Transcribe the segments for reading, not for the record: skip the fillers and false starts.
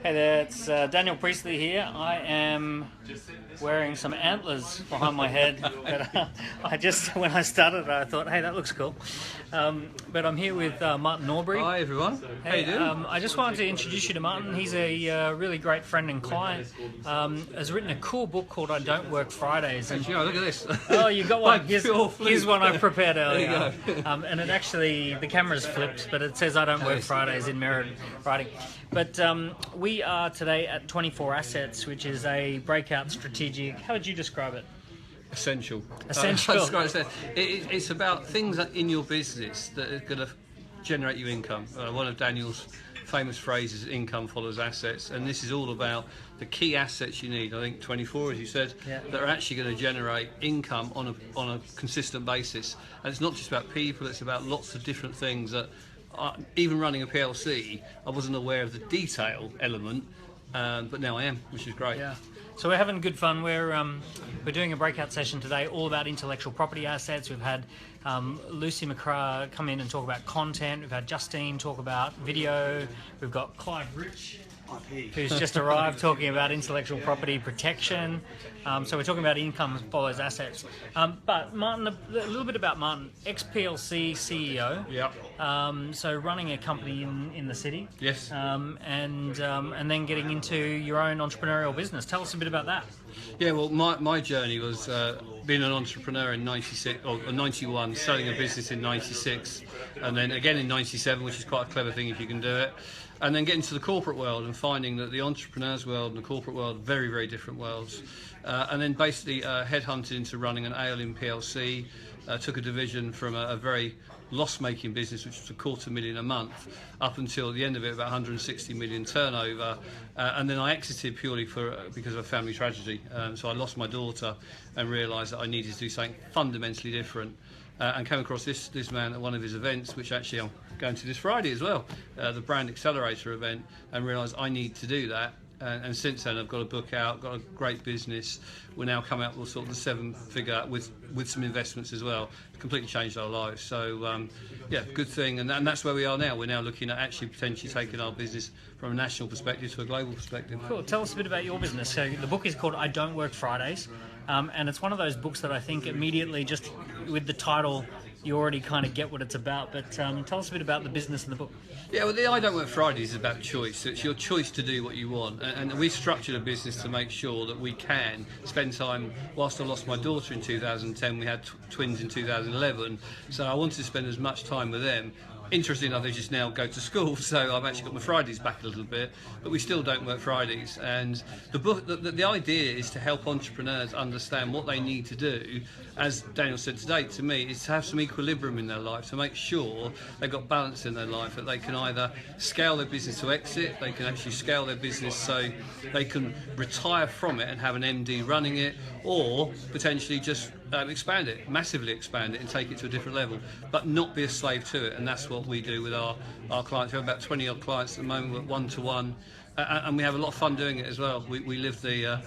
Hey there, it's Daniel Priestley here. I am wearing some antlers behind my head. But, when I started, I thought, hey, that looks cool. But I'm here with Martin Norbury. Hi everyone. Hey, how you doing? I just wanted to introduce you to Martin. He's a really great friend and client. Has written a cool book called I Don't Work Fridays. And, Look at this. oh, you got one. Here's one I prepared earlier. There you go. And it actually, the camera's flipped, but it says I Don't Work Fridays in mirrored writing. But we are today at 24 Assets, which is a breakout strategic. How would you describe it? Essential. Essential. It's about things in your business that are going to generate you income. One of Daniel's famous phrases, income follows assets, and this is all about the key assets you need. I think 24, as you said, that are actually going to generate income on a consistent basis. And it's not just about people, it's about lots of different things that even running a PLC, I wasn't aware of the detail element, but now I am, which is great. Yeah. So we're having good fun. We're doing a breakout session today, all about intellectual property assets. We've had Lucy McCraw come in and talk about content. We've had Justine talk about video. We've got Clive Rich, who's just arrived, talking about intellectual property protection. So we're talking about income follows assets. But Martin, a little bit about Martin, ex-PLC CEO. Yeah. So running a company in the city. Yes. And then getting into your own entrepreneurial business. Tell us a bit about that. Yeah, well, my journey was being an entrepreneur in 96 or 91, selling a business in 96, and then again in 97, which is quite a clever thing if you can do it. And then getting to the corporate world and finding that the entrepreneur's world and the corporate world are very, very different worlds. And then basically headhunted into running an ale in PLC, took a division from a very loss-making business, which was $250,000 a month, up until the end of it about 160 million turnover, and then I exited purely because of a family tragedy. So I lost my daughter and realised that I needed to do something fundamentally different, and came across this man at one of his events, which actually I'm going to this Friday as well, the Brand Accelerator event, and realised I need to do that. And since then I've got a book out, got a great business. We're now coming out with sort of the 7-figure with some investments as well. Completely changed our lives. So yeah, good thing, and that's where we are now. We're now looking at actually potentially taking our business from a national perspective to a global perspective. Cool. Tell us a bit about your business. So the book is called I Don't Work Fridays, and it's one of those books that I think immediately, just with the title, you already kind of get what it's about. But tell us a bit about the business in the book. Yeah, well, the I Don't Work Fridays is about choice. It's your choice to do what you want, and we structured a business to make sure that we can spend time. Whilst I lost my daughter in 2010, we had twins in 2011, so I wanted to spend as much time with them. Interestingly enough, they just now go to school, so I've actually got my Fridays back a little bit, but we still don't work Fridays. And the book, the idea is to help entrepreneurs understand what they need to do, as Daniel said today to me, is to have some equilibrium in their life, to make sure they've got balance in their life, that they can either scale their business to exit, they can actually scale their business so they can retire from it and have an MD running it, or potentially just expand it, massively expand it and take it to a different level, but not be a slave to it. And that's what we do with our clients. We have about 20 odd clients at the moment, we're one-to-one, and we have a lot of fun doing it as well. We live the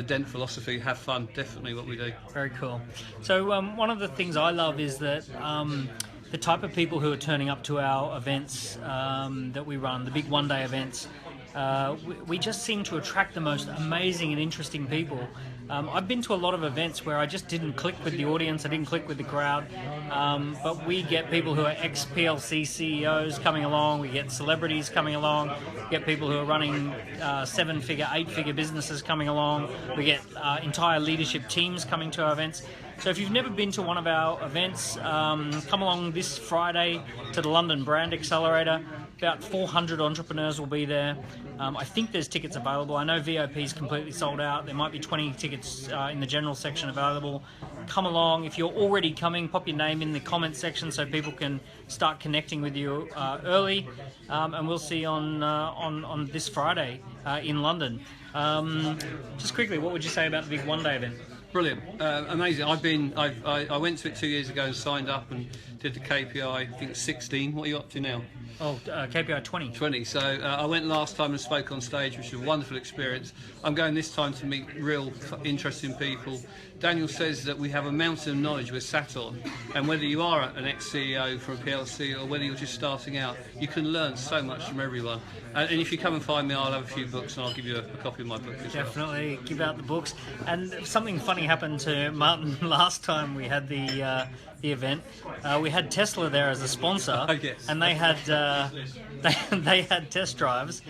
Dent philosophy, have fun, definitely what we do. Very cool. So one of the things I love is that the type of people who are turning up to our events that we run, the big one-day events, we just seem to attract the most amazing and interesting people. I've been to a lot of events where I just didn't click with the audience, I didn't click with the crowd, but we get people who are ex-PLC CEOs coming along, we get celebrities coming along, we get people who are running 7-figure, 8-figure businesses coming along, we get entire leadership teams coming to our events. So if you've never been to one of our events, come along this Friday to the London Brand Accelerator. About 400 entrepreneurs will be there. I think there's tickets available. I know VIP is completely sold out. There might be 20 tickets in the general section available. Come along. If you're already coming, pop your name in the comments section so people can start connecting with you early. And we'll see you on this Friday in London. Just quickly, what would you say about the big one-day event? Brilliant, amazing. I went to it 2 years ago and signed up and did the KPI. I think 16. What are you up to now? Oh, KPI 20. 20. So I went last time and spoke on stage, which was a wonderful experience. I'm going this time to meet real interesting people. Daniel says that we have a mountain of knowledge we're sat on, and whether you are an ex-CEO for a PLC or whether you're just starting out, you can learn so much from everyone. And if you come and find me, I'll have a few books and I'll give you a copy of my book as well. Definitely give out the books. And something funny happened to Martin last time we had the event. We had Tesla there as a sponsor, Yes. and they had they had test drives.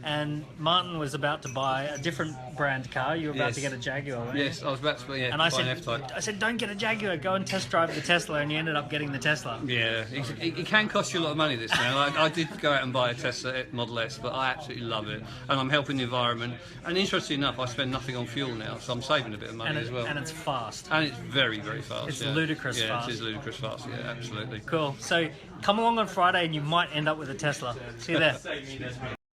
And Martin was about to buy a different brand car. You were about to get a Jaguar, weren't you? Yes, I was about to And buy an F-Type. I said, don't get a Jaguar, go and test drive the Tesla, and you ended up getting the Tesla. Yeah, it can cost you a lot of money, this now. I did go out and buy a Tesla Model S, but I absolutely love it. And I'm helping the environment. And interestingly enough, I spend nothing on fuel now, so I'm saving a bit of money as well. And it's fast. And it's very, very fast. It's ludicrous fast. Yeah, it is ludicrous fast, yeah, absolutely. Cool. So come along on Friday and you might end up with a Tesla. See you there.